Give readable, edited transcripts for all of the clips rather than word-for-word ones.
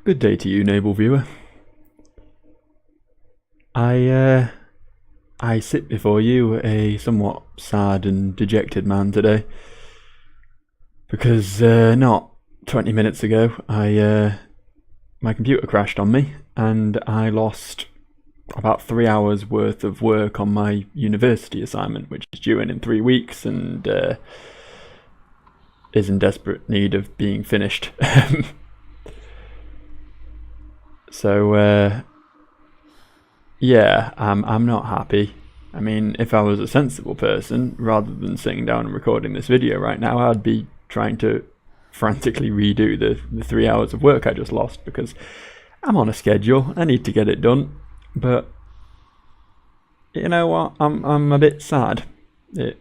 Good day to you, naval viewer. I sit before you, a somewhat sad and dejected man today, because not 20 minutes ago, my computer crashed on me, and I lost about 3 hours worth of work on my university assignment, which is due in 3 weeks, and is in desperate need of being finished. So, yeah, I'm not happy. I mean, if I was a sensible person, rather than sitting down and recording this video right now, I'd be trying to frantically redo the 3 hours of work I just lost, because I'm on a schedule. I need to get it done. But you know what? I'm a bit sad. It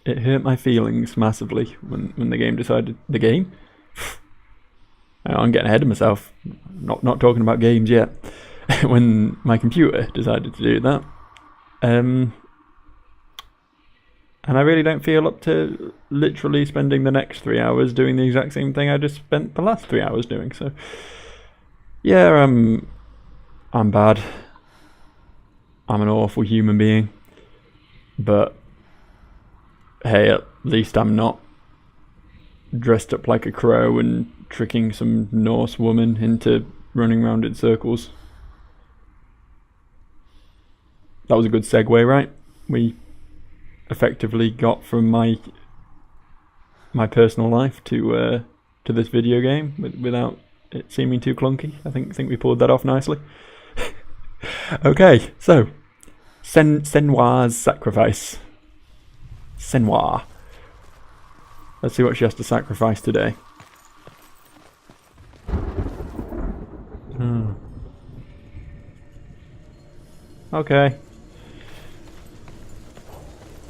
hurt my feelings massively when the game decided I'm getting ahead of myself. Not talking about games yet. When my computer decided to do that. And I really don't feel up to literally spending the next 3 hours doing the exact same thing I just spent the last 3 hours doing. So yeah, I'm bad. I'm an awful human being. But hey, at least I'm not dressed up like a crow and tricking some Norse woman into running around in circles. That was a good segue, right? We effectively got from my personal life to this video game without it seeming too clunky. I think we pulled that off nicely. Okay, so Senua's sacrifice. Senua. Let's see what she has to sacrifice today. Okay.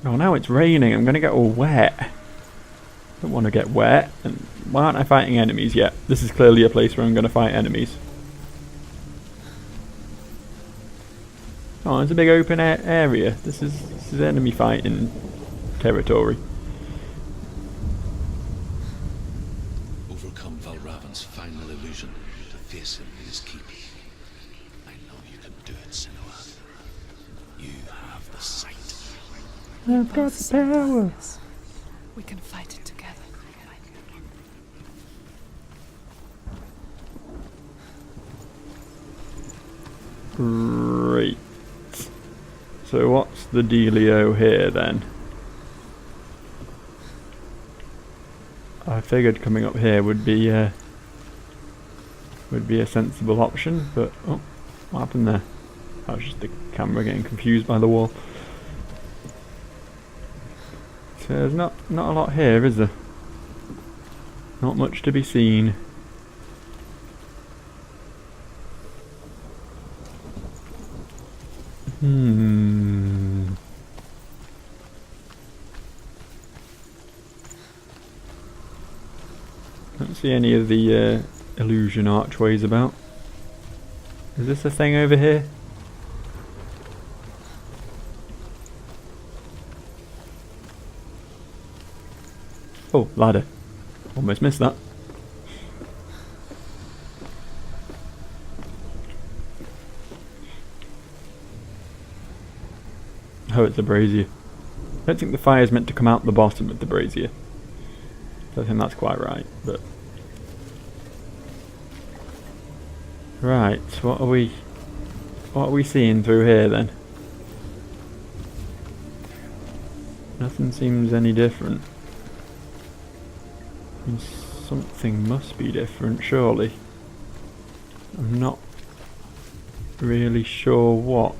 Oh, now it's raining. I'm gonna get all wet. Don't want to get wet. And why aren't I fighting enemies yet? This is clearly a place where I'm gonna fight enemies. Oh, it's a big open area. This is enemy fighting territory. Overcome Valravan's final illusion to face him in his keep. I know you can do it, Senua. You have the sight. I've got the power. We can fight it together. Great. So what's the dealio here then? I figured coming up here would be a sensible option, but oh, what happened there? That was just the camera getting confused by the wall. So there's not a lot here, is there? Not much to be seen. Don't see any of the illusion archways about. Is this a thing over here? Oh, ladder. Almost missed that. Oh, it's a brazier. I don't think the fire is meant to come out the bottom of the brazier. I don't think that's quite right, but... Right, what are we seeing through here then? Nothing seems any different. And something must be different, surely. I'm not really sure what.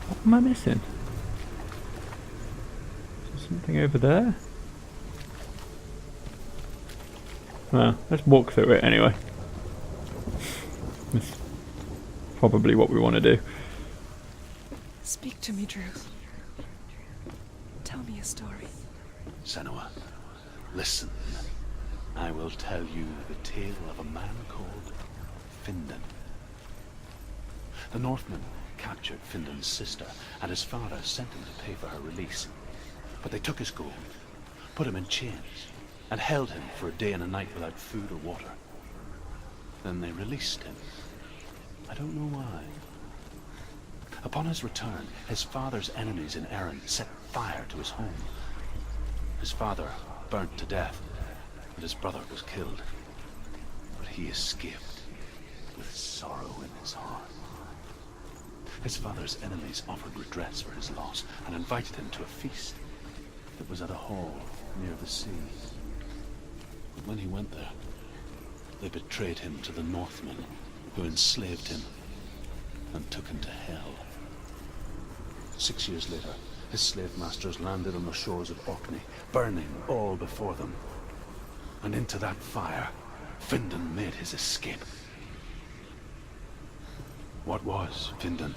What am I missing? Is there something over there? Well, let's walk through it anyway. That's probably what we want to do. Speak to me, Drew. Tell me a story. Senua, listen. I will tell you the tale of a man called Findan. The Northmen captured Findan's sister, and his father sent him to pay for her release. But they took his gold, put him in chains, and held him for a day and a night without food or water. Then they released him. I don't know why. Upon his return, his father's enemies in Erin set fire to his home. His father burnt to death, and his brother was killed. But he escaped with sorrow in his heart. His father's enemies offered redress for his loss and invited him to a feast that was at a hall near the sea. But when he went there, they betrayed him to the Northmen, who enslaved him and took him to hell. 6 years later, his slave masters landed on the shores of Orkney, burning all before them. And into that fire, Findan made his escape. What was Findan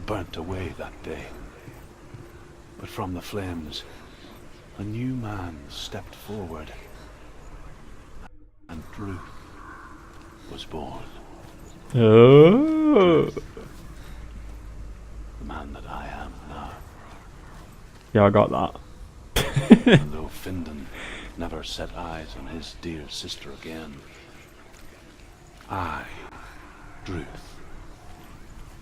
burnt away that day. But from the flames, a new man stepped forward, and Ruth was born. Oh. The man that I am now. Yeah, I got that. And though Findan never set eyes on his dear sister again, I, Druth,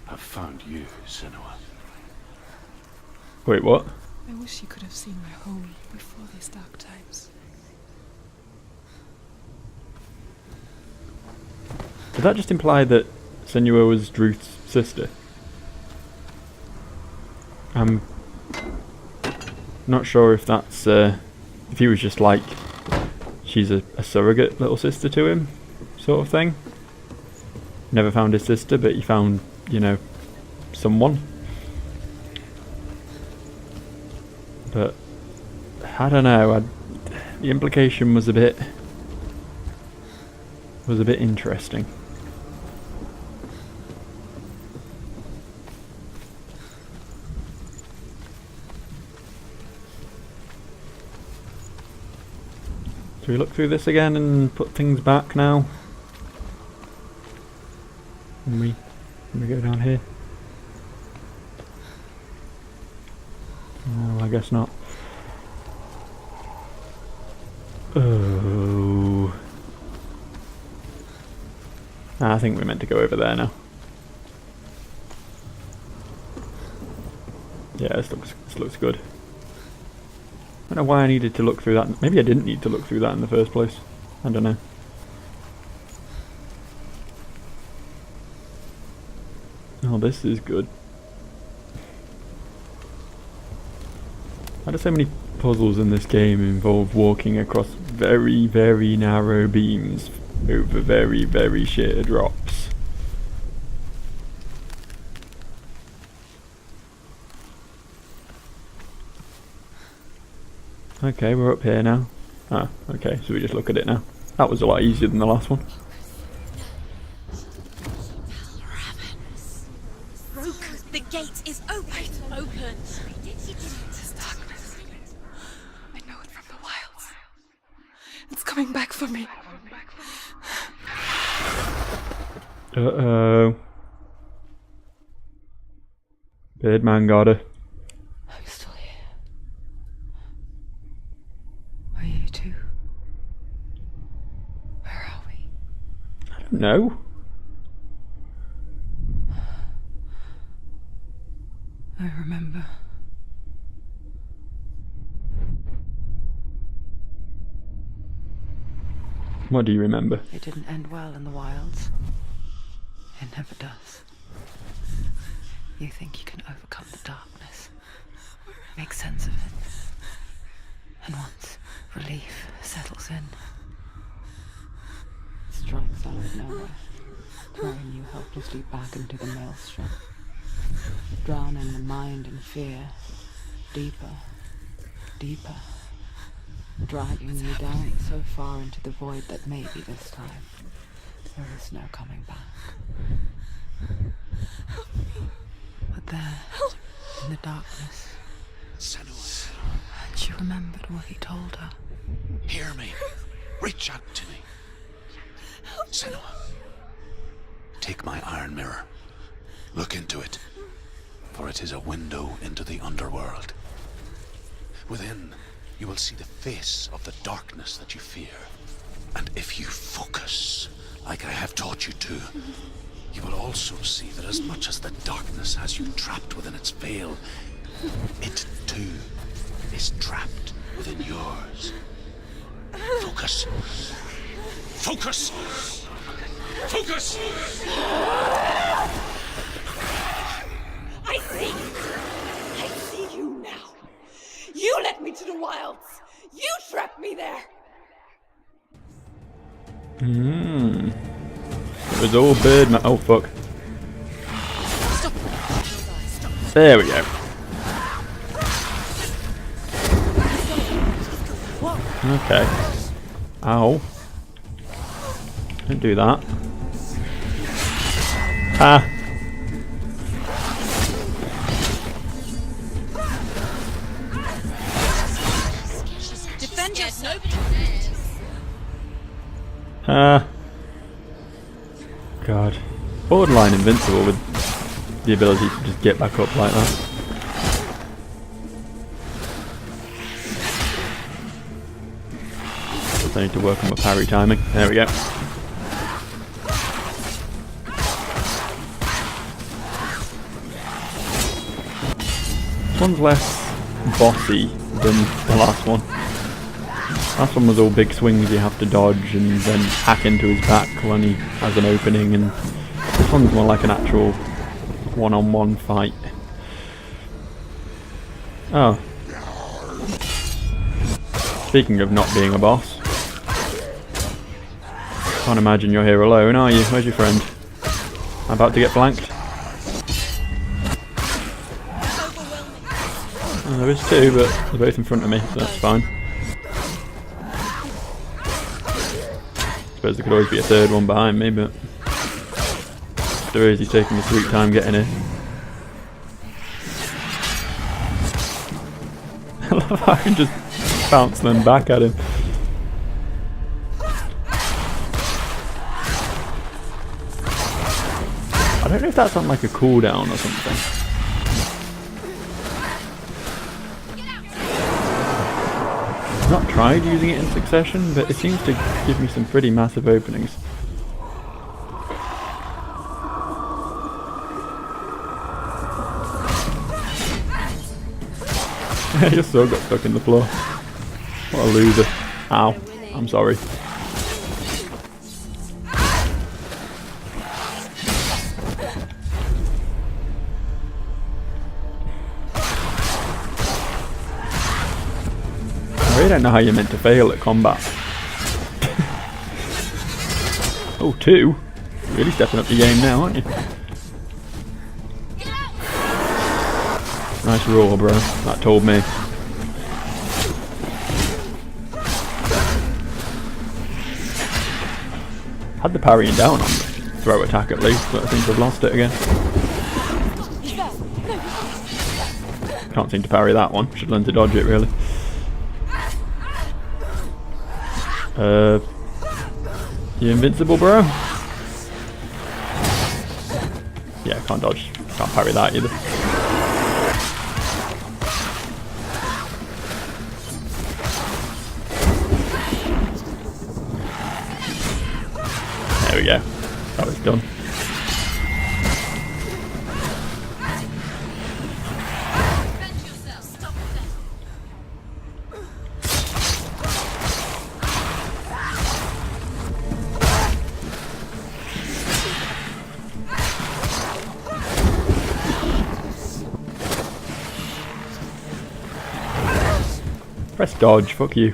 have found you, Senua. Wait, what? I wish you could have seen my home before these dark times. Did that just imply that Senua was Druth's sister? I'm not sure if that's if he was just like she's a surrogate little sister to him, sort of thing. Never found his sister, but he found, you know, someone. But I don't know. The implication was a bit interesting. Should we look through this again and put things back now? When we go down here? No, I guess not. Oh. I think we're meant to go over there now. Yeah, this looks good. I don't know why I needed to look through that. Maybe I didn't need to look through that in the first place. I don't know. Oh, this is good. Why do so many puzzles in this game involve walking across very, very narrow beams over very, very sheer drops? Okay, we're up here now. Ah, okay, so we just look at it now. That was a lot easier than the last one. The gate is open. This darkness. I know it from the wilds. It's coming back for me. Uh-oh. Birdman got her. I'm still here. Are you too? Where are we? I don't know. I remember. What do you remember? It didn't end well in the wilds. It never does. You think you can overcome the darkness, make sense of it, and once relief settles in, it strikes out of nowhere, throwing you helplessly back into the maelstrom, drowning the mind in fear, deeper, deeper, dragging you down so far into the void that maybe this time there is no coming back. But there, in the darkness, Senua, she remembered what he told her. hear me. Reach out to me. Senua, take my iron mirror. Look into it. for it is a window into the underworld. Within, you will see the face of the darkness that you fear. And if you focus, like I have taught you to, you will also see that as much as the darkness has you trapped within its veil, it too is trapped within yours. Focus. Focus! Focus! I see you! I see you now! You led me to the wilds! You trapped me there! It was all bird ma- oh fuck. There we go. Okay. Ow. Don't do that. Ah. Defend yourself! Ah. God. Borderline invincible with the ability to just get back up like that. I need to work on my parry timing. There we go. This one's less bossy than the last one. Last one was all big swings you have to dodge and then hack into his back when he has an opening, and this one's more like an actual one-on-one fight. Oh. Speaking of not being a boss. Can't imagine you're here alone, are you? Where's your friend? I'm about to get flanked. Oh, there is two, but they're both in front of me, so that's fine. Suppose there could always be a third one behind me, but if there is, he's taking his sweet time getting in. I love how I can just bounce them back at him. I don't know if that's on like a cooldown or something. I've not tried using it in succession, but it seems to give me some pretty massive openings. Your sword got stuck in the floor. What a loser. Ow. I'm sorry. I really don't know how you're meant to fail at combat. Oh, two? You're really stepping up your game now, aren't you? Nice roar, bro. That told me. Had the parrying down on the throw attack at least, but I seem to have lost it again. Can't seem to parry that one. Should learn to dodge it, really. You invincible, bro? Yeah, can't dodge. Can't parry that either. There we go. That was done. Press dodge, fuck you.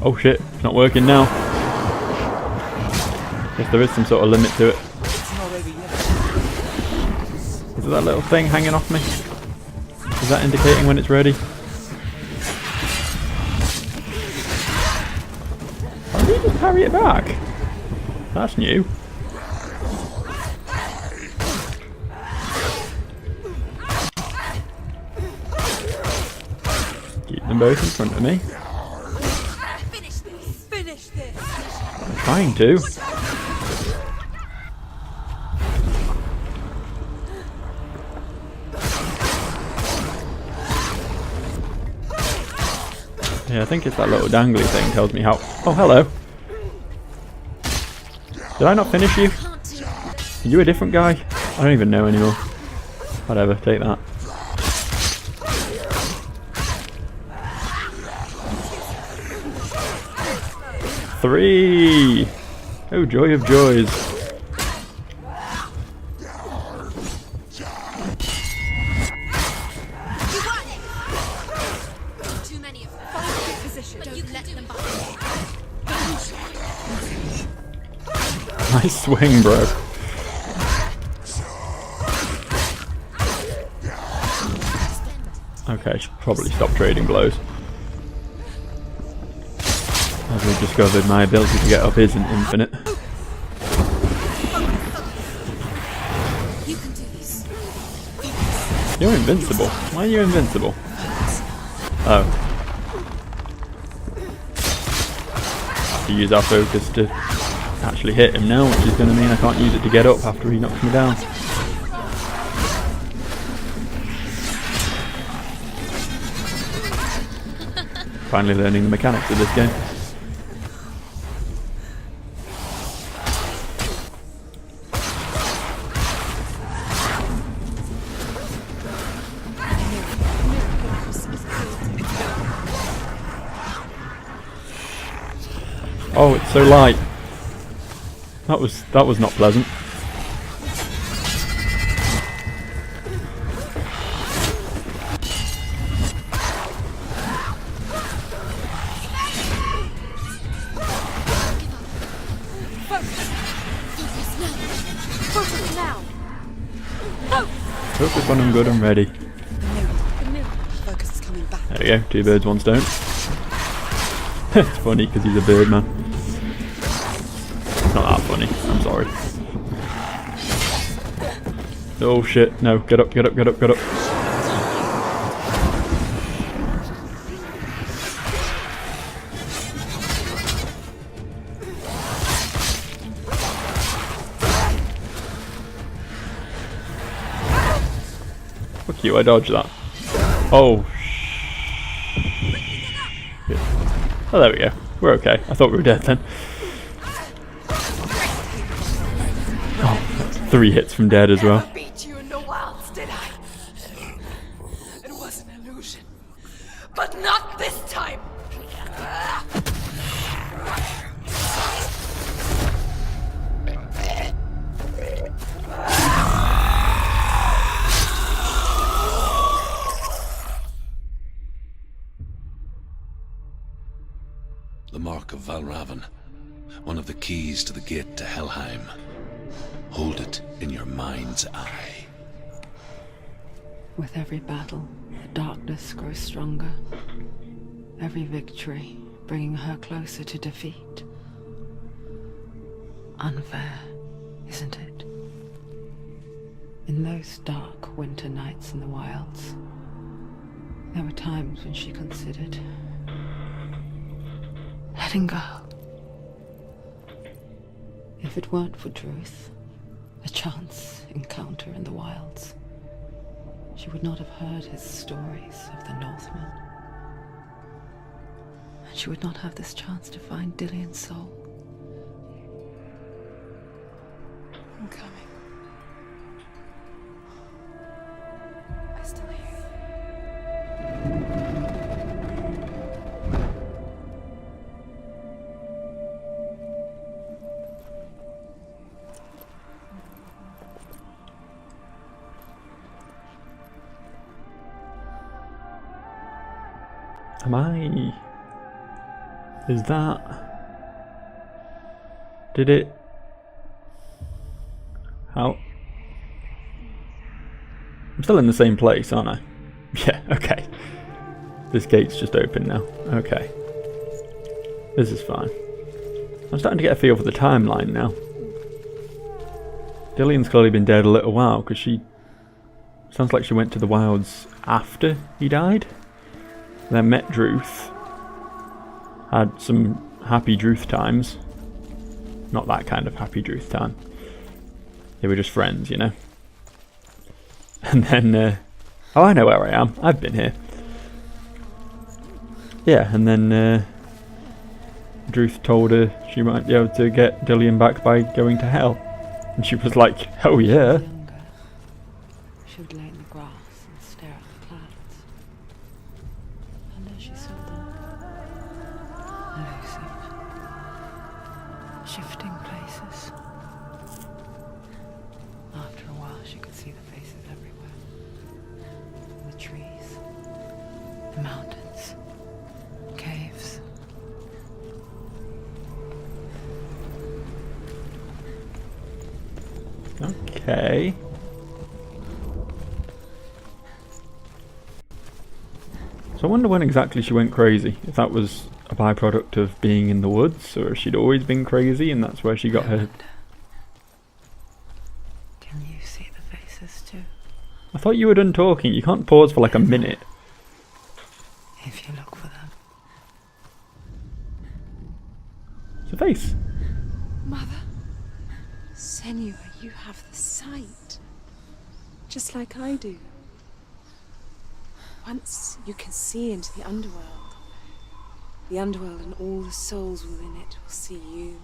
Oh shit, it's not working now. Guess there is some sort of limit to it. Is there that little thing hanging off me? Is that indicating when it's ready? Why did he just parry it back? That's new. Keep them both in front of me. Finish this! Finish this! I'm trying to. Yeah, I think it's that little dangly thing tells me how... Oh, hello. Did I not finish you? Are you a different guy? I don't even know anymore. Whatever, take that. Three! Oh, joy of joys. Nice swing, bro. Okay, I should probably stop trading blows. As we've discovered, my ability to get up isn't infinite. You're invincible. Why are you invincible? Oh. To use our focus to actually hit him now, which is going to mean I can't use it to get up after he knocks me down. Finally learning the mechanics of this game. Oh, it's so light. That was not pleasant. Focus when I'm good and ready. There we go, 2 birds, 1 stone. It's funny because he's a bird man. It's not that funny, I'm sorry. Oh shit, no, get up, get up, get up, get up. Fuck you, I dodged that. Oh shit. Oh, there we go. We're okay. I thought we were dead then. Oh, 3 hits from dead as well. I beat you in the wilds, did I? It was an illusion. But not this time! The Mark of Valravan, one of the keys to the gate to Helheim. Hold it in your mind's eye. With every battle, the darkness grows stronger. Every victory bringing her closer to defeat. Unfair, isn't it? In those dark winter nights in the wilds, there were times when she considered letting go. If it weren't for Druth, a chance encounter in the wilds, she would not have heard his stories of the Northmen. And she would not have this chance to find Dillion's soul. I'm coming. I still hear you. Am I... Is that... Did it... How... I'm still in the same place, aren't I? Yeah, okay. This gate's just open now. Okay. This is fine. I'm starting to get a feel for the timeline now. Dillion's clearly been dead a little while, because she... Sounds like she went to the wilds after he died. Then met Druth. Had some happy Druth times. Not that kind of happy Druth time. They were just friends, you know. And then, oh, I know where I am. I've been here. Yeah, and then Druth told her she might be able to get Dillian back by going to hell. And she was like, oh yeah. Younger, she would lay in the grass and stare at the clouds. And as she saw them, elusive, shifting places. After a while, she could see the faces everywhere. The trees, the mountains, caves. Okay. So I wonder when exactly she went crazy. If that was a byproduct of being in the woods, or if she'd always been crazy and that's where she got her... Can you see the faces too? I thought you were done talking. You can't pause for like a minute. If you look for them. It's a face. Mother, Senua, you have the sight. Just like I do. Once you can see into the underworld and all the souls within it will see you.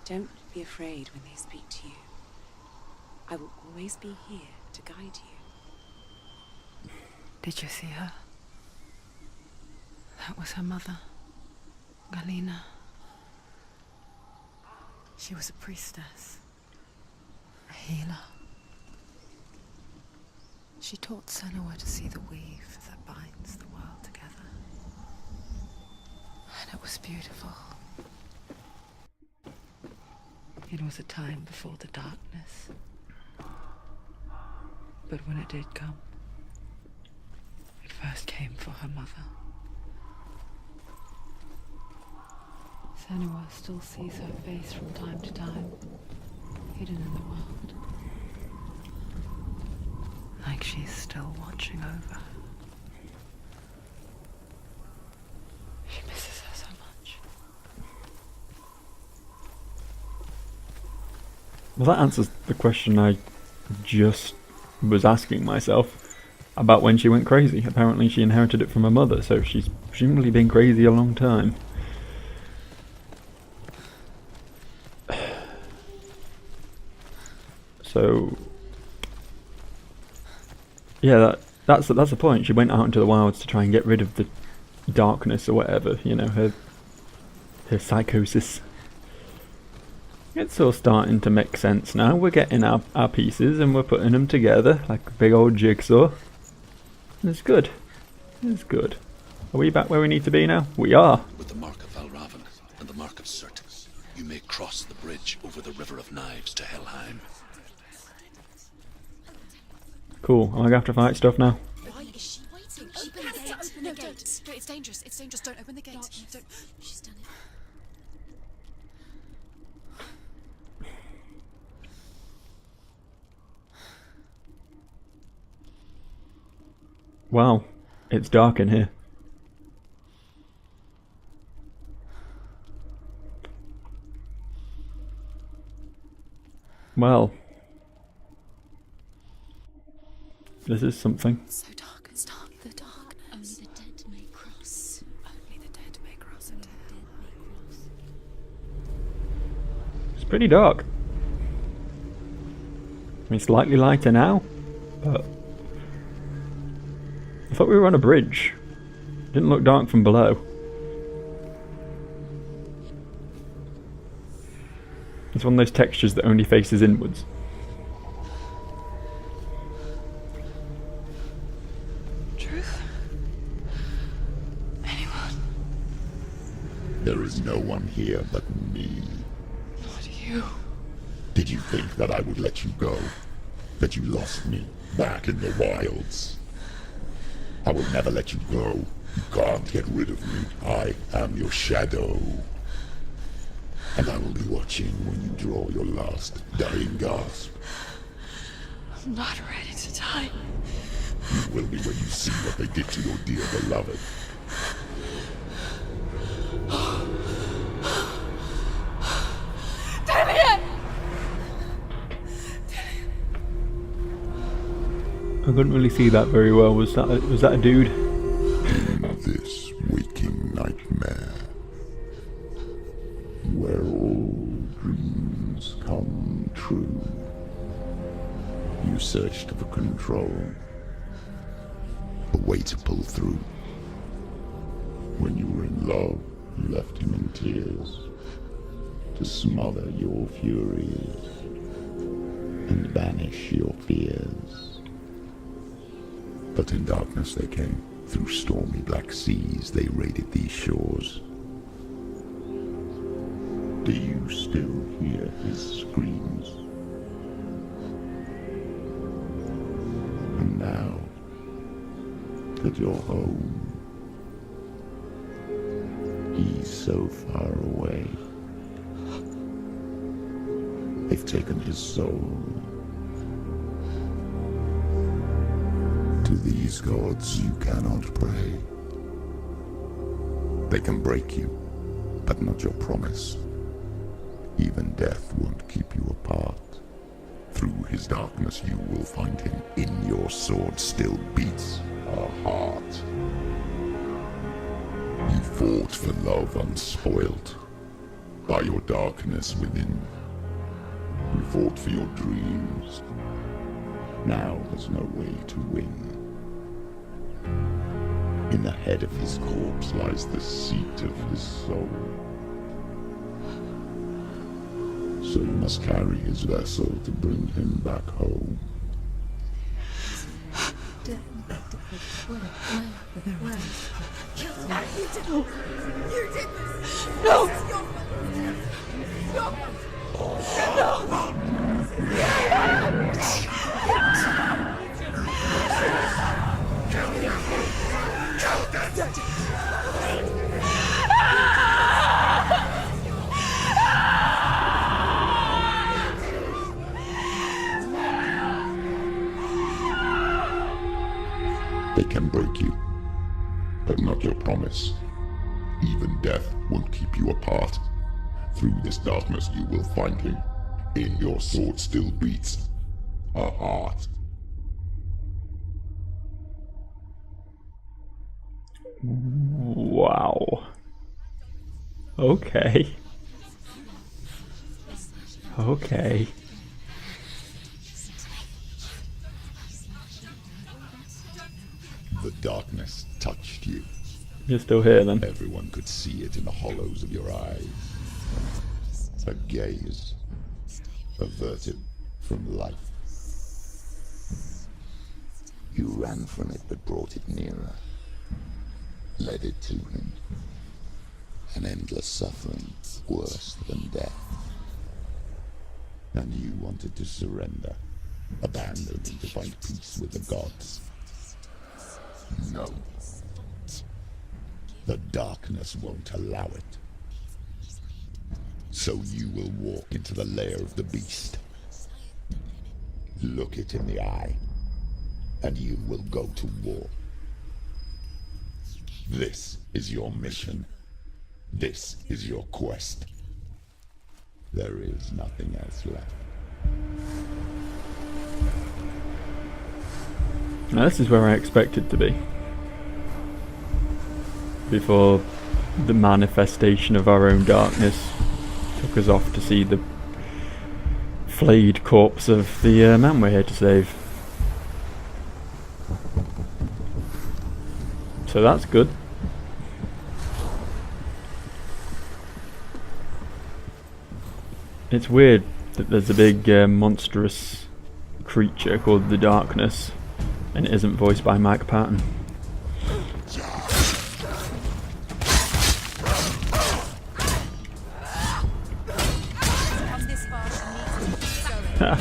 Don't be afraid when they speak to you. I will always be here to guide you. Did you see her? That was her mother, Galina. She was a priestess, a healer. She taught Senua to see the weave that binds the world together. And it was beautiful. It was a time before the darkness. But when it did come, it first came for her mother. Senua still sees her face from time to time, hidden in the world. Like she's still watching over her. She misses her so much. Well, that answers the question I just was asking myself about when she went crazy. Apparently she inherited it from her mother, so she's presumably been crazy a long time. So, yeah, that's the point. She went out into the wilds to try and get rid of the darkness or whatever, you know, her psychosis. It's all starting to make sense now. We're getting our pieces and we're putting them together like a big old jigsaw. It's good. It's good. Are we back where we need to be now? We are. With the mark of Valravan and the mark of Surt, you may cross the bridge over the River of Knives to Helheim. Cool. Am I gonna have to fight stuff now? Why is she waiting? Open the gate. Open the gate. No, it's dangerous. It's dangerous. Don't open the gate. Don't. She's done it. Wow. It's dark in here. Well. This is something. It's so dark. It's dark. The dark. Only the dead may cross. Only the dead may cross into hell. It's pretty dark. I mean, slightly lighter now, but I thought we were on a bridge. Didn't look dark from below. It's one of those textures that only faces inwards. There is no one here but me. Not you. Did you think that I would let you go? That you lost me back in the wilds? I will never let you go. You can't get rid of me. I am your shadow. And I will be watching when you draw your last dying gasp. I'm not ready to die. You will be when you see what they did to your dear beloved. I couldn't really see that very well. Was that a dude? this waking nightmare, where all dreams come true. You searched for control, a way to pull through. When you were in love, you left him in tears, to smother your furies and banish your fears. But in darkness they came, through stormy black seas they raided these shores. Do you still hear his screams? And now that you're home, he's so far away. They've taken his soul. To these gods you cannot pray. They can break you, but not your promise. Even death won't keep you apart. Through his darkness you will find him. In your sword still beats a heart. You fought for love unspoilt by your darkness within. You fought for your dreams. Now there's no way to win. In the head of his corpse lies the seat of his soul. So you must carry his vessel to bring him back home. You did this! No! It's your fault. They can break you, but not your promise. Even death won't keep you apart. Through this darkness you will find him. In your sword still beats a heart. Wow. Okay. Okay. The darkness touched you. You're still here then? Everyone could see it in the hollows of your eyes. A gaze averted from life. You ran from it but brought it nearer. Led it to him. An endless suffering, worse than death. And you wanted to surrender, abandoning to find peace with the gods. No. The darkness won't allow it. So you will walk into the lair of the beast. Look it in the eye, and you will go to war. This is your mission. This is your quest. There is nothing else left. Now this is where I expect it to be. Before the manifestation of our own darkness took us off to see the flayed corpse of the man we're here to save. So that's good. It's weird that there's a big monstrous creature called the Darkness and it isn't voiced by Mike Patton.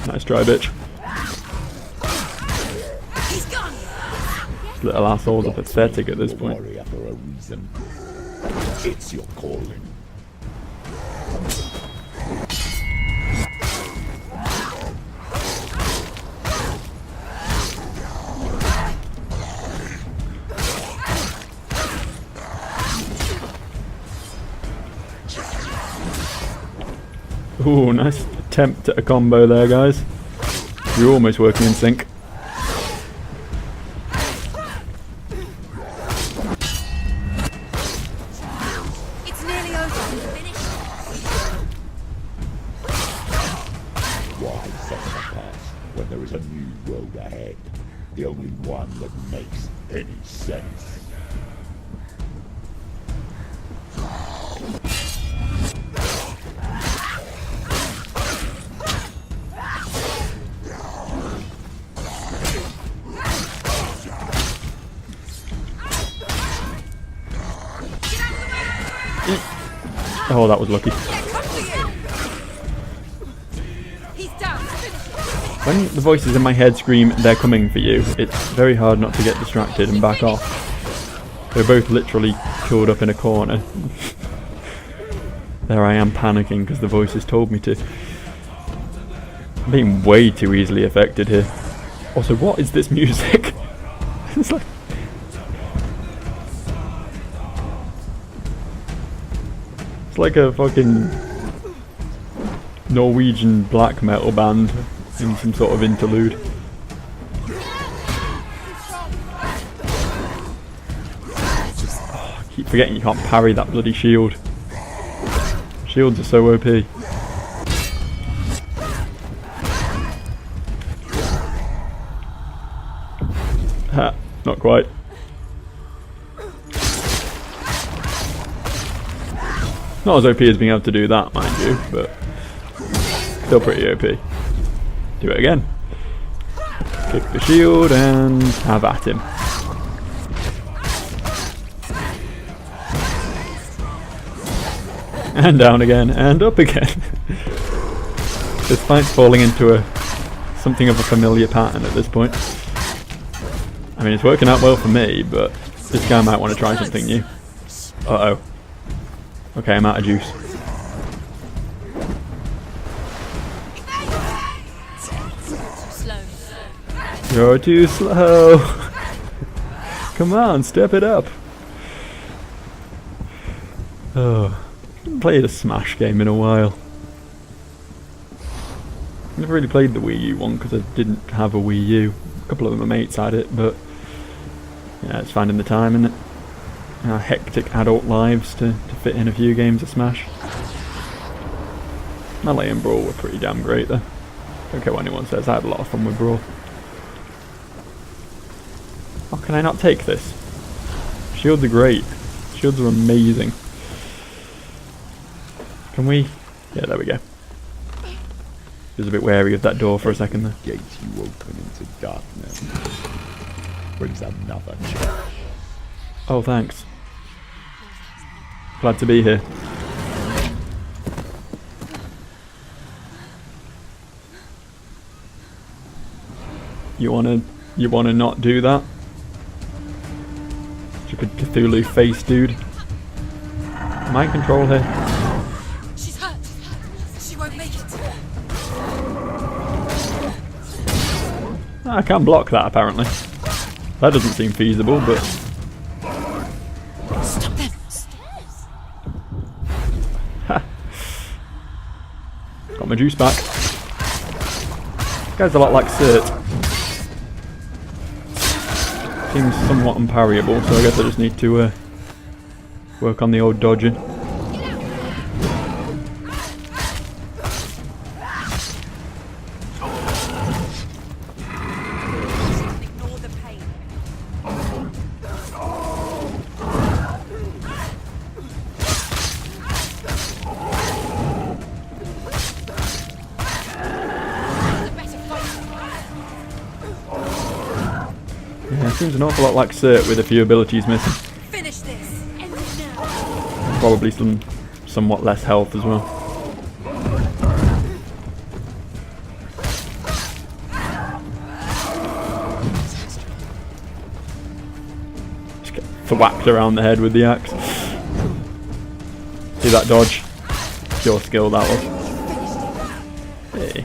Nice try, bitch. He's gone! Little assholes are pathetic at this point. Warrior for a reason. It's your calling. Ooh, nice attempt at a combo there, guys. You're almost working in sync. The only one that makes any sense. Oh, that was lucky. When the voices in my head scream, "They're coming for you," it's very hard not to get distracted and back off. They're both literally curled up in a corner. There I am panicking because the voices told me to. I'm being way too easily affected here. Also, what is this music? It's like... It's like a fucking Norwegian black metal band in some sort of interlude. Oh, I keep forgetting you can't parry that bloody shield. Shields are so OP. Ha, not quite. Not as OP as being able to do that, mind you, but still pretty OP. Do it again. Kick the shield and have at him. And down again, and up again. This fight's falling into something of a familiar pattern at this point. I mean, it's working out well for me, but this guy might want to try something new. Uh-oh. Okay, I'm out of juice. You're too slow. Come on, step it up. Oh, I haven't played a Smash game in a while. Never really played the Wii U one because I didn't have a Wii U. A couple of my mates had it, but yeah, it's finding the time, isn't it? Our hectic adult lives to fit in a few games of Smash. Melee and Brawl were pretty damn great though. Don't care what anyone says, I had a lot of fun with Brawl. How can I not take this? Shields are great. Shields are amazing. Can we? Yeah, there we go. Was a bit wary of that door for a second there. Gate you open into darkness brings another change. Oh, thanks. Glad to be here. You wanna not do that? Stupid Cthulhu face dude. Mind control here. She's hurt. She won't make it. I can block that apparently. That doesn't seem feasible, but Stop them. ha. Got my juice back. This guy's a lot like Cert. Seems somewhat unparryable, so I guess I just need to work on the old dodging. Ignore the pain. Yeah, seems an awful lot like Cert with a few abilities missing. Finish this. End it now. Probably somewhat less health as well. Just get thwacked around the head with the axe. See that dodge? Pure skill that was. Hey.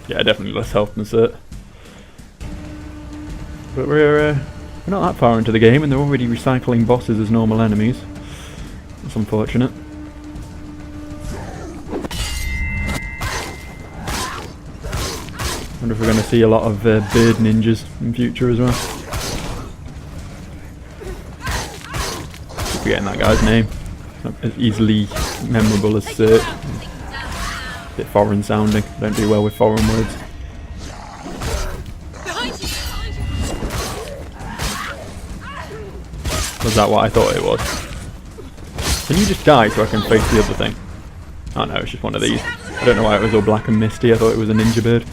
Yeah, definitely less health than Cert. But we're not that far into the game and they're already recycling bosses as normal enemies. That's unfortunate. Wonder if we're going to see a lot of bird ninjas in future as well. Keep forgetting that guy's name. It's not as easily memorable as Cert. A bit foreign sounding. Don't do well with foreign words. Behind you. Was that what I thought it was? Can you just die so I can face the other thing? Oh no, it's just one of these. I don't know why it was all black and misty. I thought it was a ninja bird.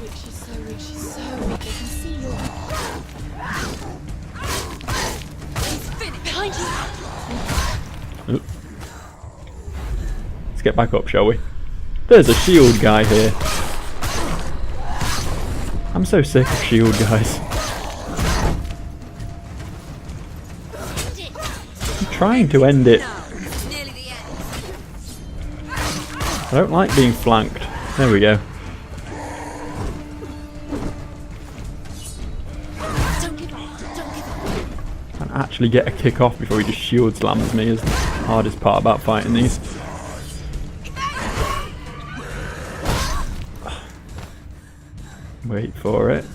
She's so weak. I can see your... He's finished. Behind you. Oop. Let's get back up, shall we? There's a shield guy here. I'm so sick of shield guys. I'm trying to end it. I don't like being flanked. There we go. Can't actually get a kick off before he just shield slams me is the hardest part about fighting these. Wait for it.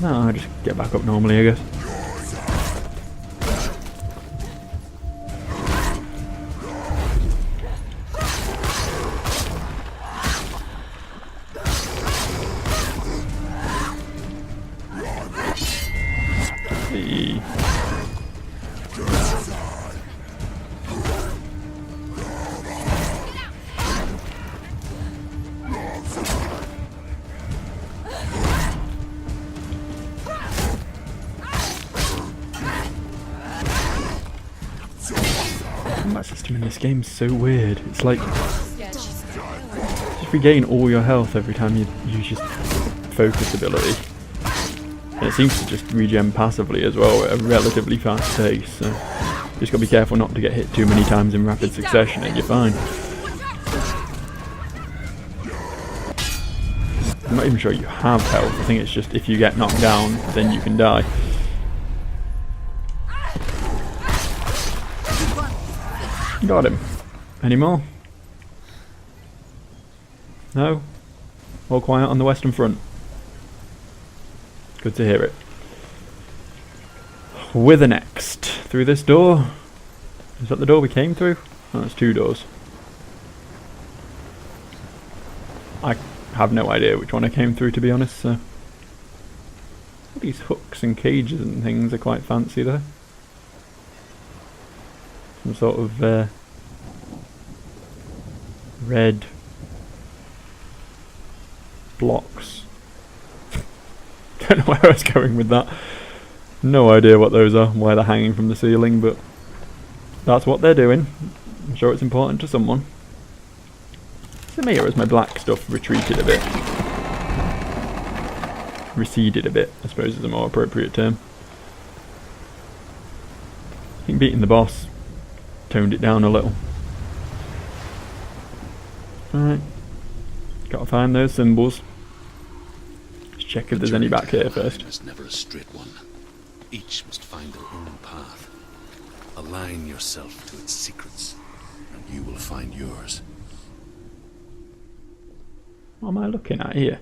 No, I just get back up normally, I guess. Hey. Combat system in this game is so weird. It's like just regain all your health every time you use your focus ability, and it seems to just regen passively as well at a relatively fast pace. So you just gotta be careful not to get hit too many times in rapid succession, and you're fine. I'm not even sure you have health. I think it's just if you get knocked down, then you can die. Got him. Any more? No? All quiet on the Western Front. Good to hear it. Whither next? Through this door? Is that the door we came through? Oh, it's two doors. I have no idea which one I came through, to be honest, so... These hooks and cages and things are quite fancy though. Some sort of red blocks. Don't know where I was going with that. No idea what those are, why they're hanging from the ceiling, but that's what they're doing. I'm sure it's important to someone. So me, or has my black stuff retreated a bit? Receded a bit, I suppose is a more appropriate term. I think beating the boss toned it down a little. Alright. Gotta find those symbols. Let's check if there's any back here first. Is never a straight one. Each must find their own path. Align yourself to its secrets, and you will find yours. What am I looking at here?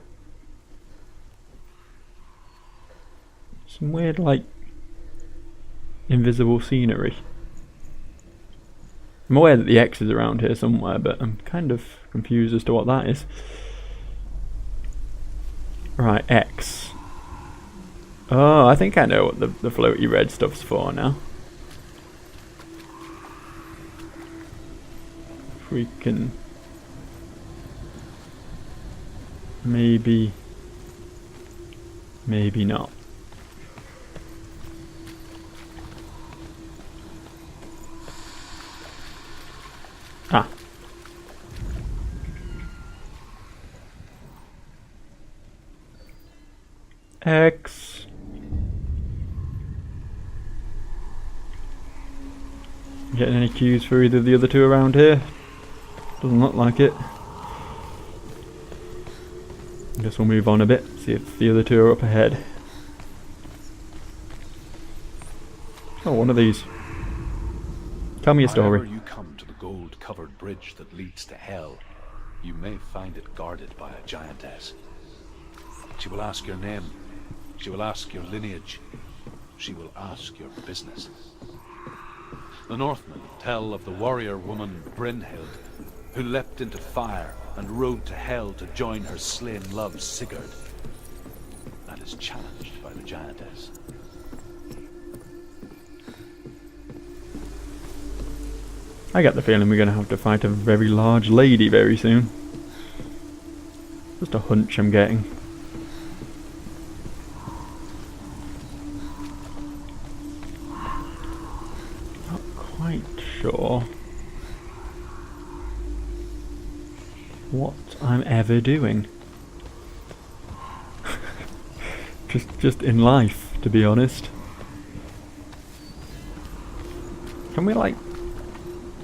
Some weird, like, invisible scenery. I'm aware that the X is around here somewhere, but I'm kind of confused as to what that is. Right, X. Oh, I think I know what the floaty red stuff's for now. If we can... Maybe not. Ah. X. Getting any cues for either of the other two around here? Doesn't look like it. I guess we'll move on a bit, see if the other two are up ahead. Oh, one of these. Tell me a story. Whenever you come to the gold-covered bridge that leads to hell, you may find it guarded by a giantess. She will ask your name. She will ask your lineage. She will ask your business. The Northmen tell of the warrior woman Brynhild, who leapt into fire and rode to hell to join her slain love Sigurd, and is challenged by the giantess. I get the feeling we're going to have to fight a very large lady very soon. Just a hunch I'm getting. Not quite sure what I'm ever doing. just in life, to be honest. Can we like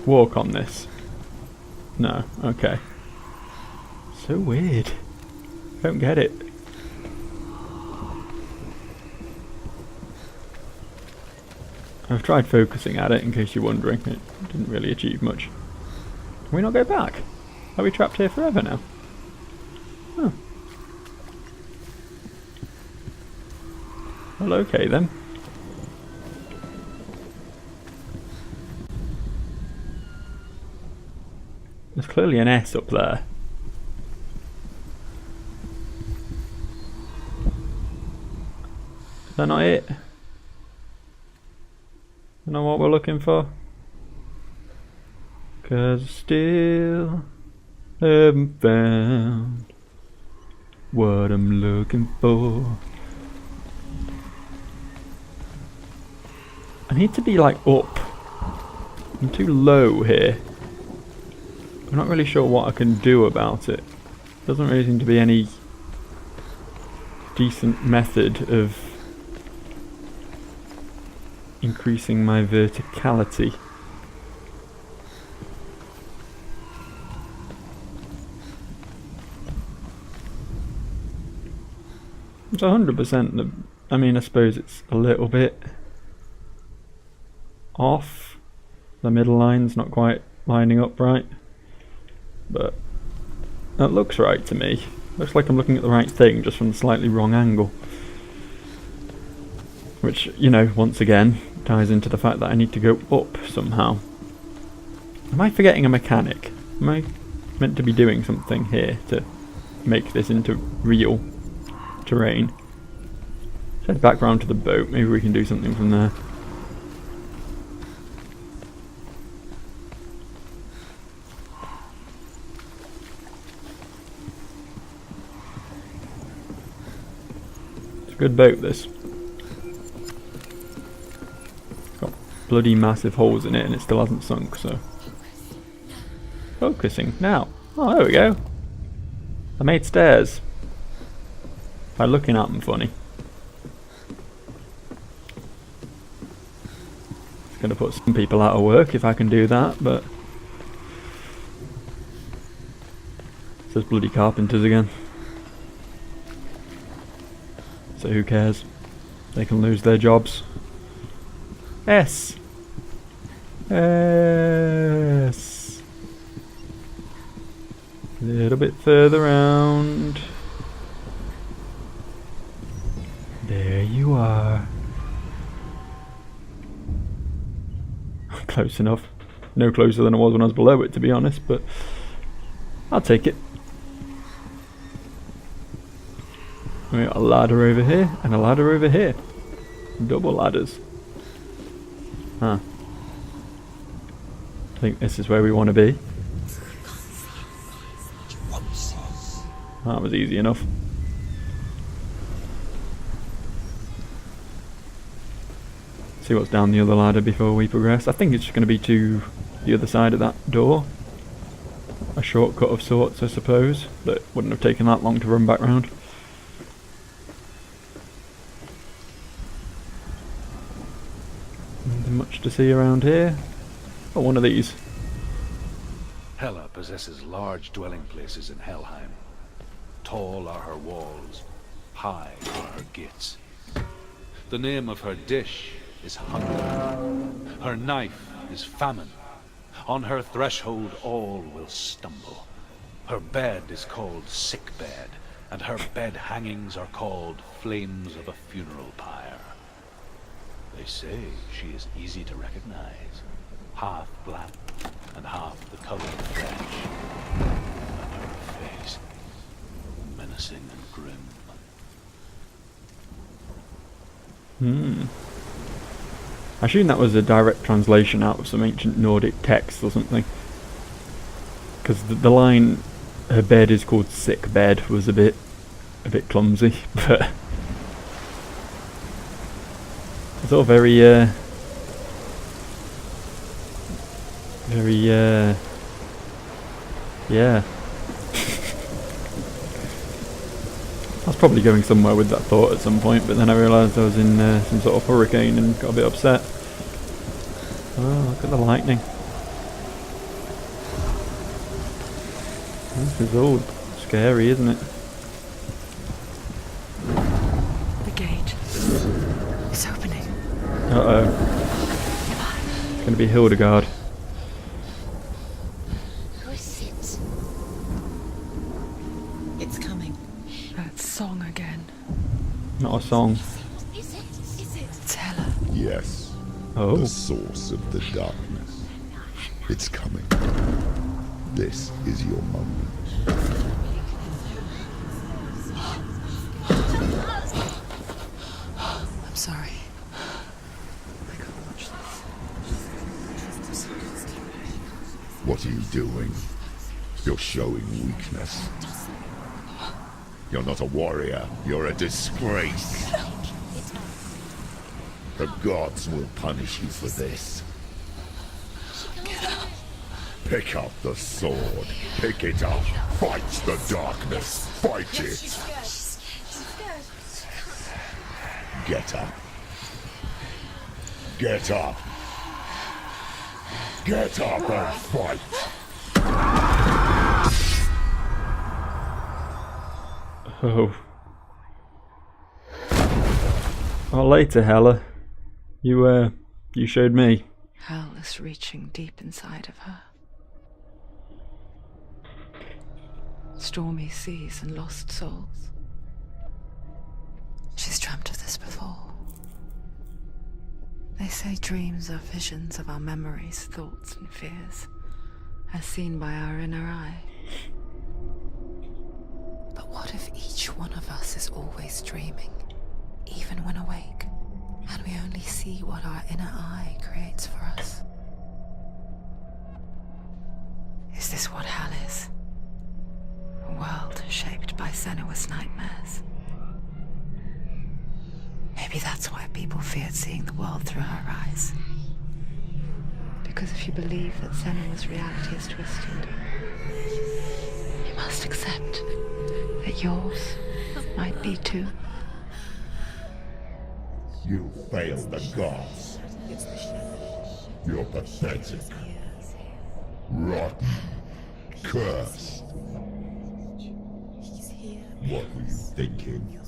walk on this? No, okay. So weird. Don't get it. I've tried focusing at it in case you're wondering. It didn't really achieve much. Can we not go back? Are we trapped here forever now? Huh. Well, okay then. There's clearly an S up there. Is that not it? Is that not what we're looking for? 'Cause still haven't found what I'm looking for. I need to be like up. I'm too low here. I'm not really sure what I can do about it. Doesn't really seem to be any decent method of increasing my verticality. It's 100%. I mean, I suppose it's a little bit off. The middle line's not quite lining up right. But that looks right to me. Looks like I'm looking at the right thing, just from the slightly wrong angle. Which, you know, once again, ties into the fact that I need to go up somehow. Am I forgetting a mechanic? Am I meant to be doing something here to make this into real terrain? Let's head back round to the boat, maybe we can do something from there. Good boat, this. Got bloody massive holes in it and it still hasn't sunk, so. Focusing now. Oh, there we go. I made stairs. By looking at them funny. It's gonna put some people out of work if I can do that, but. It's those bloody carpenters again. So who cares? They can lose their jobs. S. S. A little bit further round. There you are. Close enough. No closer than I was when I was below it, to be honest, but I'll take it. We got a ladder over here and a ladder over here. Double ladders. Huh. I think this is where we want to be. That was easy enough. See what's down the other ladder before we progress. I think it's just going to be to the other side of that door. A shortcut of sorts, I suppose. That wouldn't have taken that long to run back round. Much to see around here. Oh, one of these. Hela possesses large dwelling places in Helheim. Tall are her walls, high are her gates. The name of her dish is hunger. Her knife is famine. On her threshold all will stumble. Her bed is called sick bed, and her bed hangings are called flames of a funeral pyre. They say she is easy to recognize, half black and half the color of flesh. And her menacing and grim. I assume that was a direct translation out of some ancient Nordic text or something. Because the line, her bed is called sick bed, was a bit clumsy, but it's all very, yeah. I was probably going somewhere with that thought at some point, but then I realised I was in some sort of hurricane and got a bit upset. Oh, look at the lightning. This is all scary, isn't it? The gate. It's opening. Uh-oh. It's going to be Hildegard. Who is it? It's coming. That song again. Not a song. Is it? Is it? It's Hela. Yes, Oh. the source of the darkness. It's coming. This is your moment. I'm sorry. I can't watch this. What are you doing? You're showing weakness. You're not a warrior. You're a disgrace. The gods will punish you for this. Pick up the sword. Pick it up. Fight the darkness. Fight it. Get up. Get up. Get up and fight. Oh. Oh, later, Hela. You showed me. Hell is reaching deep inside of her. Stormy seas and lost souls. She's dreamt of this before. They say dreams are visions of our memories, thoughts and fears, as seen by our inner eye. But what if each one of us is always dreaming, even when awake, and we only see what our inner eye creates for us? Is this what hell is? A world shaped by Senua's nightmares. Maybe that's why people feared seeing the world through her eyes. Because if you believe that Senua's reality is twisted, you must accept that yours might be too. You failed the gods. You're pathetic. Rotten. Cursed. What were you thinking?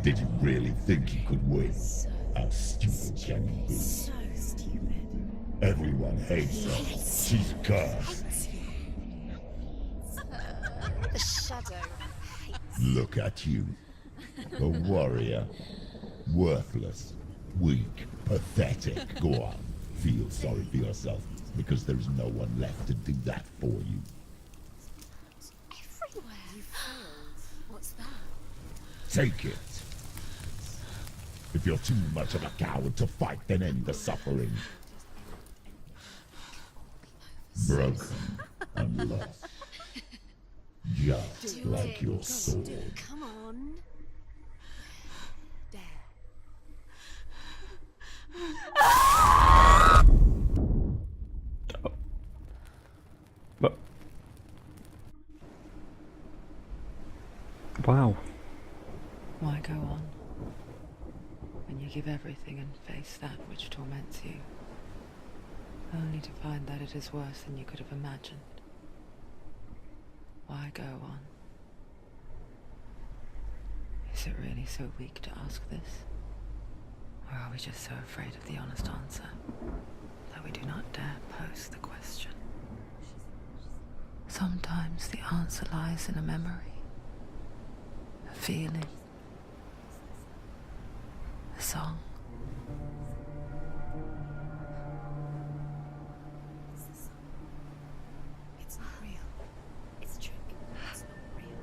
Did you really think you could win? How stupid can you be? So stupid. Everyone hates her. She's cursed. The shadow hates. Look at you. A warrior. Worthless. Weak. Pathetic. Go on. Feel sorry for yourself, because there is no one left to do that for you. Everywhere. You failed. What's that? Take it. If you're too much of a coward to fight, then end the suffering. Broken and lost. Just like your sword. Come on. Dare. But wow. Why go on when you give everything and face that which torments you, only to find that it is worse than you could have imagined? Why go on? Is it really so weak to ask this? Or are we just so afraid of the honest answer that we do not dare pose the question? Sometimes the answer lies in a memory, a feeling, a song. It's not real. It's a trick. It's not real.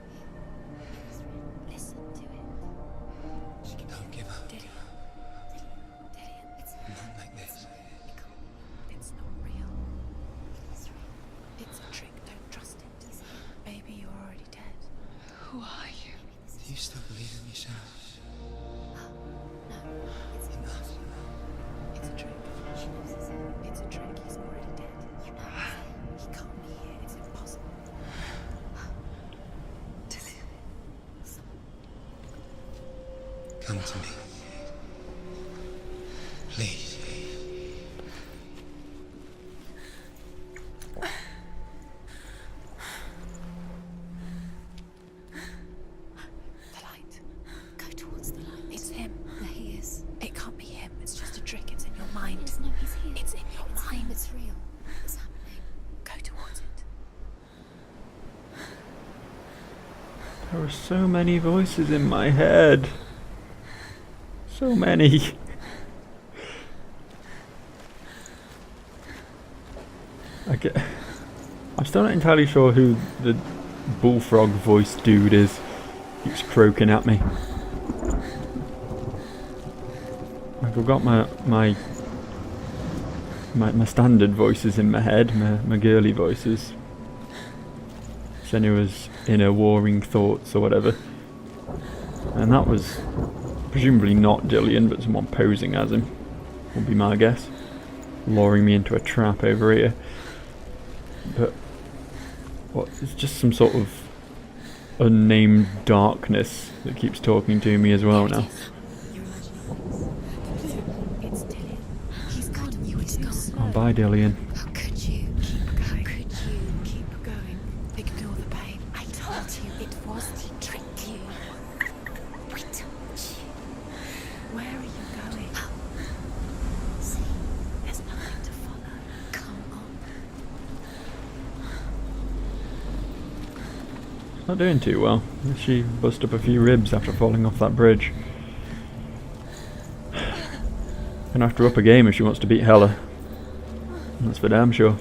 Who are you? Do you still believe in yourself? No, it's enough. It's a trick. She knows it's him. It's a trick. He's already dead. You know it's him. He can't be here. It's impossible. Come to me. Please. The light. Go towards the light. It's him. There he is. It can't be him. It's just a trick. It's in your mind. No, he's here. It's in your mind. It's real. It's happening. Go towards it. There are so many voices in my head. So many. I'm still not entirely sure who the bullfrog voice dude is. Keeps croaking at me. I've got my standard voices in my head, my girly voices. Senua's inner warring thoughts or whatever. And that was presumably not Dillian, but someone posing as him, would be my guess. Luring me into a trap over here. But what? It's just some sort of unnamed darkness that keeps talking to me as well now. It's Dillian. He's gone. He's gone. Oh, bye, Dillian. How could you keep going? How could you keep going? Ignore the pain. I told you it was he tricked you. We told you. Where are you going? See, there's nothing to follow. Come on. Not doing too well. She bust up a few ribs after falling off that bridge. Gonna have to up a game if she wants to beat Hella. That's for damn sure.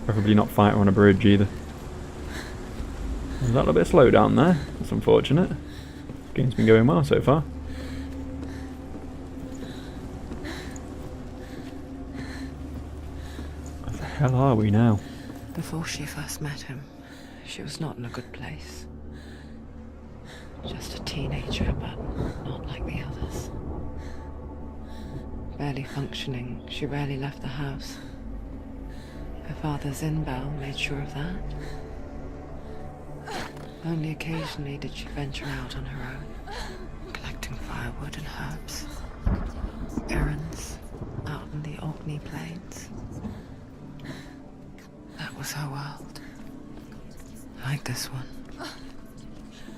Preferably not fight her on a bridge either. Was that a little bit slow down there? That's unfortunate. Game's been going well so far. Where the hell are we now? Before she first met him, she was not in a good place. Just a teenager, but not like the others. Barely functioning, she rarely left the house. Her father's in-bell made sure of that. Only occasionally did she venture out on her own, collecting firewood and herbs. Errands out in the Orkney Plains. That was her world. Like this one.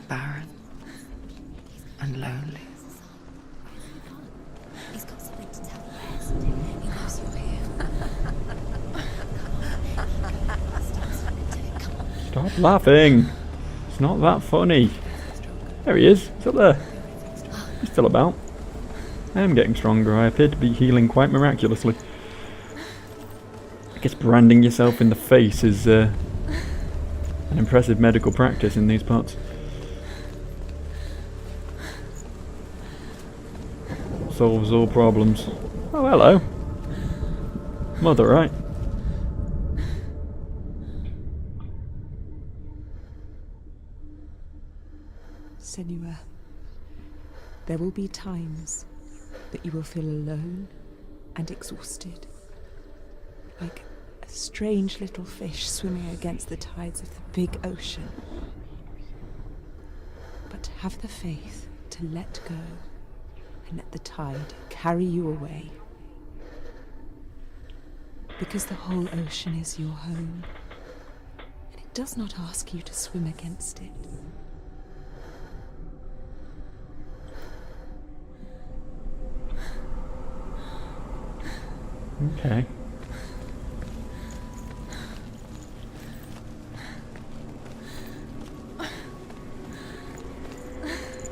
Barren and lonely. He's got something to tell you. He knows you're here. Come on. Stop laughing! It's not that funny. There he is. He's up there. He's still about. I am getting stronger. I appear to be healing quite miraculously. I guess branding yourself in the face is an impressive medical practice in these parts. Solves all problems. Oh, hello. Mother, right? Senua, there will be times that you will feel alone and exhausted, like a strange little fish swimming against the tides of the big ocean. But have the faith to let go and let the tide carry you away. Because the whole ocean is your home, and it does not ask you to swim against it. Okay.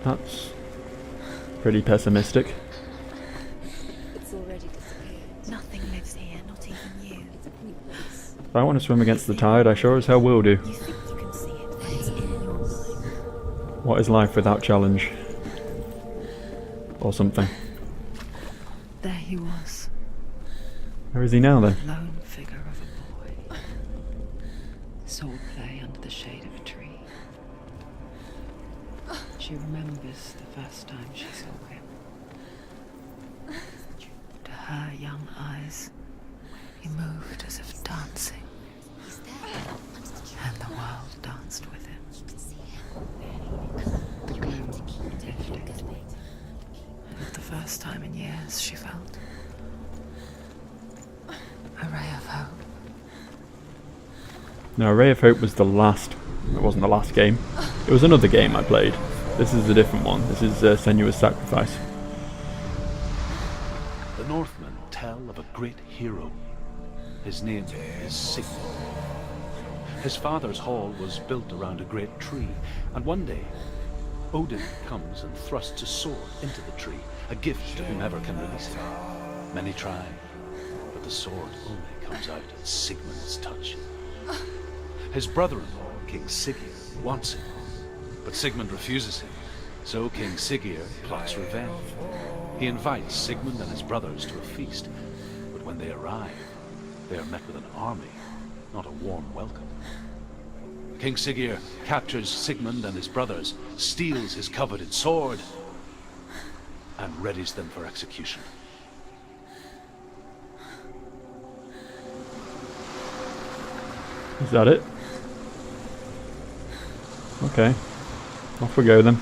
That's pretty pessimistic. It's already disappeared. Nothing lives here, not even you. It's a pointless. If I want to swim against the tide, I sure as hell will do. You think you can see it, but it's in your mind. What is life without challenge? Or something. There he was, Where is he now then? lone figure of a boy. swordplay under the shade of a tree. She remembers the first time she saw him. To her young eyes, he moved as if dancing, and the world danced with him. The gloom lifted. For the first time in years, she felt a ray of hope. No, Ray of Hope was the last. It wasn't the last game. It was another game I played. This is a different one. This is Senua's Sacrifice. The Northmen tell of a great hero. His name is Sigmund. His father's hall was built around a great tree, and one day, Odin comes and thrusts a sword into the tree, a gift to whomever can release it. Many try, but the sword only comes out at Sigmund's touch. His brother-in-law, King Siggeir, wants him, but Sigmund refuses him, so King Siggeir plots revenge. He invites Sigmund and his brothers to a feast, but when they arrive, they are met with an army, not a warm welcome. King Siggeir captures Sigmund and his brothers, steals his coveted sword, and readies them for execution. Is that it? Okay, off we go then.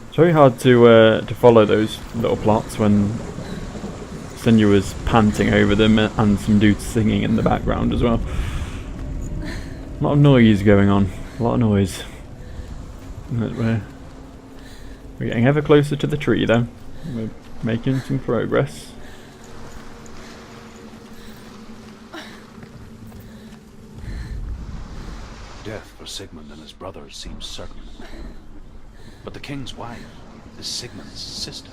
It's very hard to follow those little plots when Senua's panting over them and some dudes singing in the background as well. A lot of noise going on. A lot of noise. We're getting ever closer to the tree though. We're making some progress. Death for Sigmund and his brothers seems certain. But the king's wife is Sigmund's sister,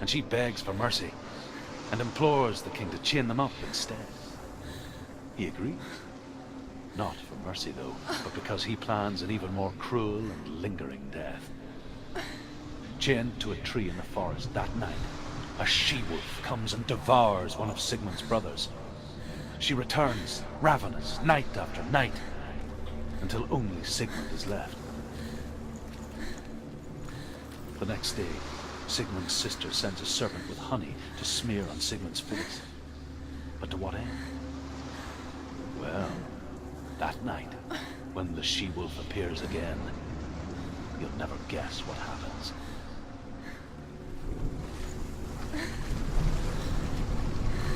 and she begs for mercy and implores the king to chain them up instead. He agrees. Not for mercy though, but because he plans an even more cruel and lingering death. Chained to a tree in the forest that night, a she-wolf comes and devours one of Sigmund's brothers. She returns, ravenous, night after night, until only Sigmund is left. The next day, Sigmund's sister sends a serpent with honey to smear on Sigmund's face. But to what end? Well, that night, when the she-wolf appears again, you'll never guess what happens.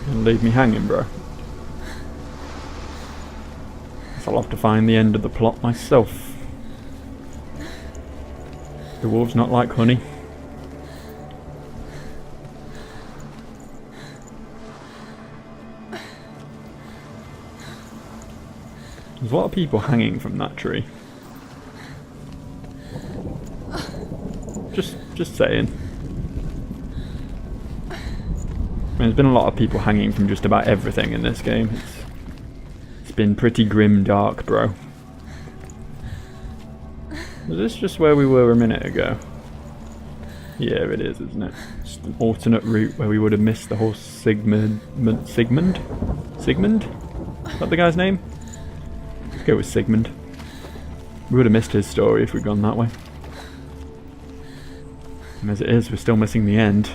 Gonna leave me hanging, bro. Guess I'll have to find the end of the plot myself. The wolves not like honey. There's a lot of people hanging from that tree. Just saying. I mean, there's been a lot of people hanging from just about everything in this game. It's been pretty grim dark, bro. Is this just where we were a minute ago? Yeah, it is, isn't it? Just an alternate route where we would have missed the whole Sigmund? Sigmund? Is that the guy's name? Let's go with Sigmund. We would have missed his story if we'd gone that way. And as it is, we're still missing the end.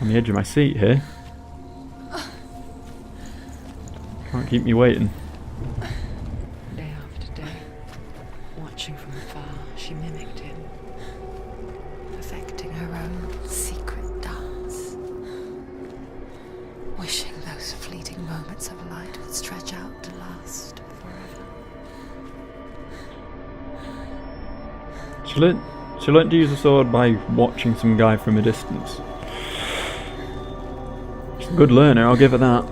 On the edge of my seat here. Can't keep me waiting. Day after day, watching from afar, she mimicked him, perfecting her own secret dance, wishing those fleeting moments of light would stretch out to last forever. She learned to use a sword by watching some guy from a distance. She's a good learner, I'll give her that.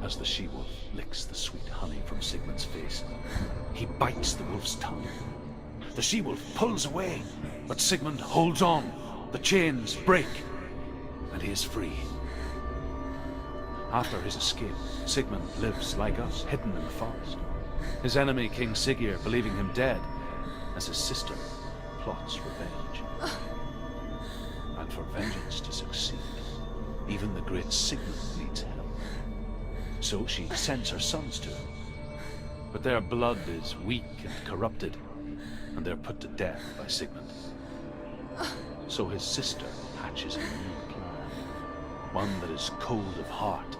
As the she-wolf licks the sweet honey from Sigmund's face, he bites the wolf's tongue. The she-wolf pulls away, but Sigmund holds on. The chains break, and he is free. After his escape, Sigmund lives like us, hidden in the forest. His enemy, King Siggeir, believing him dead, as his sister plots revenge. And for vengeance to succeed, even the great Sigmund needs help. So she sends her sons to him. But their blood is weak and corrupted, and they're put to death by Sigmund. So his sister hatches a new plan, one that is cold of heart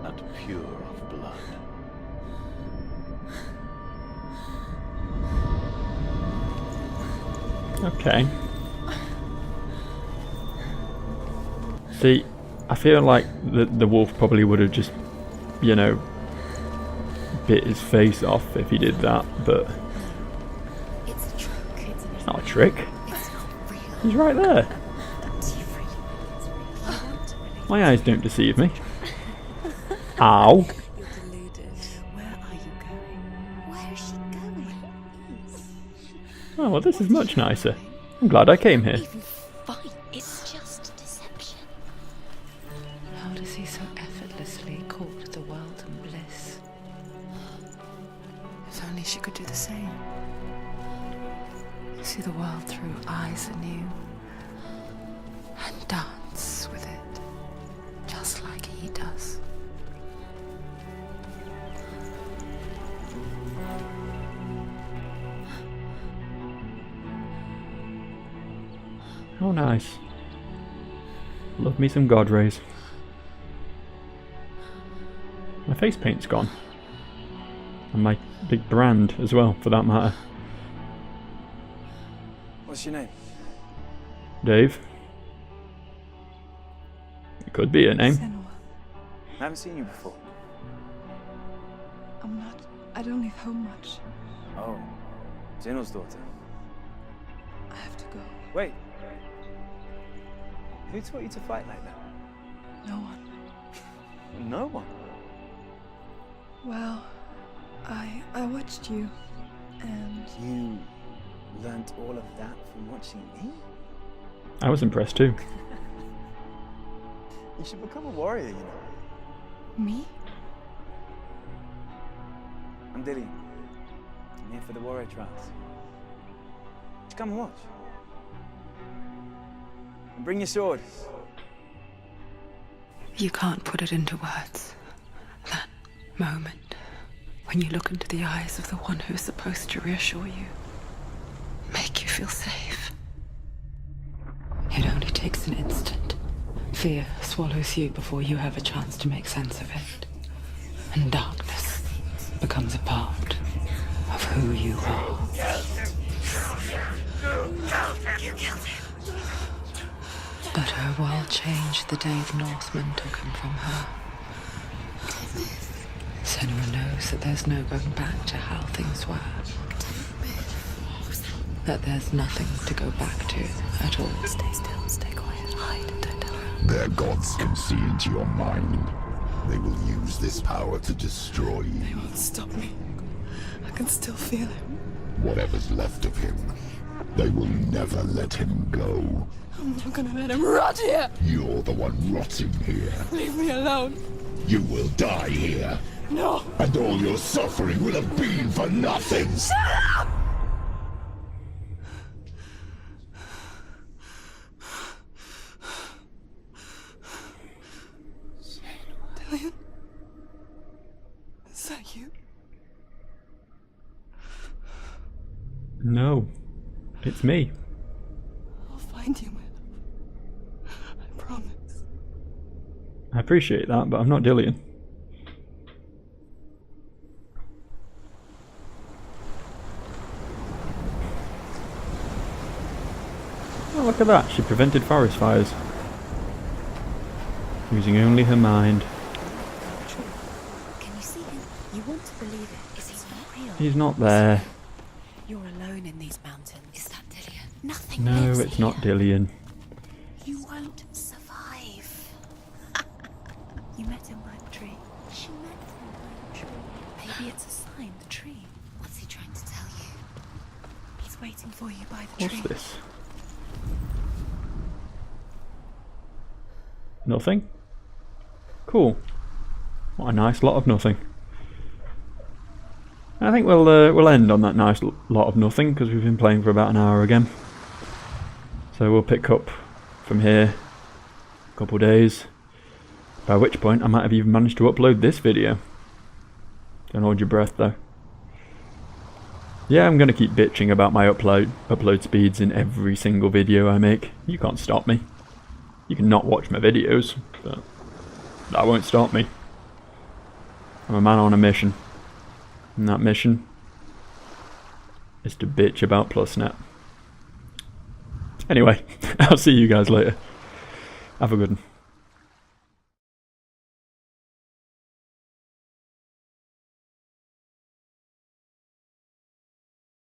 and pure of blood. Okay. See, I feel like the wolf probably would have just, you know, bit his face off if he did that, but It's a trick. it's not a trick. It's not real. He's right there. Don't you really? You want to believe My eyes don't deceive me. Ow. you're deluded. Where are you going? Where is she going? Oh, well, this is much nicer. I'm glad I came here. Even fight. It's just deception. How does he so effortlessly court the world and bliss? If only she could do the same. See the world through eyes anew and dance with it, just like he does. Oh, nice. Love me some god rays. My face paint's gone. And my big brand as well, for that matter. What's your name? Dave. It could be a name. Senua. I haven't seen you before. I don't leave home much. Oh, Zeno's daughter. I have to go. Wait. Who taught you to fight like that? No one. No one. Well, I watched you, and You learnt all of that from watching me? I was impressed too. You should become a warrior, you know. me? I'm Dilly. I'm here for the warrior trials. Just come and watch. And bring your sword. You can't put it into words. That moment when you look into the eyes of the one who's supposed to reassure you, make you feel safe. It only takes an instant. Fear swallows you before you have a chance to make sense of it. And darkness becomes a part of who you are. But her world changed the day the Northmen took him from her. Senua knows that there's no going back to how things were. That there's nothing to go back to at all. Stay still, stay quiet, hide, don't tell her. Their gods can see into your mind. They will use this power to destroy you. They won't stop me. I can still feel him. Whatever's left of him, they will never let him go. I'm not gonna let him rot here. You're the one rotting here. Leave me alone. You will die here. No. And all your suffering will have been for nothing. Shut up! Dillian? Is that you? No. It's me. I'll find you, my love. I promise. I appreciate that, but I'm not Dillian. Oh, look at that. She prevented forest fires. Using only her mind. Can you see him? You want to believe it. Is he not real? He's not there. You're alone in these mountains. Is that Dillian? Nothing No, lives it's here. not Dillian. You won't survive. You met him by the tree. She met him by the tree. Maybe it's a sign, the tree. What's he trying to tell you? He's waiting for you by the What's tree. this? Nothing? Cool. What a nice lot of nothing. I think we'll end on that nice lot of nothing because we've been playing for about an hour again. So we'll pick up from here, a couple of days, By which point I might have even managed to upload this video. Don't hold your breath though. Yeah, I'm gonna keep bitching about my upload speeds in every single video I make. You can't stop me. You can not watch my videos, but that won't stop me. I'm a man on a mission. And that mission is to bitch about PlusNet. Anyway, I'll see you guys later. Have a good one.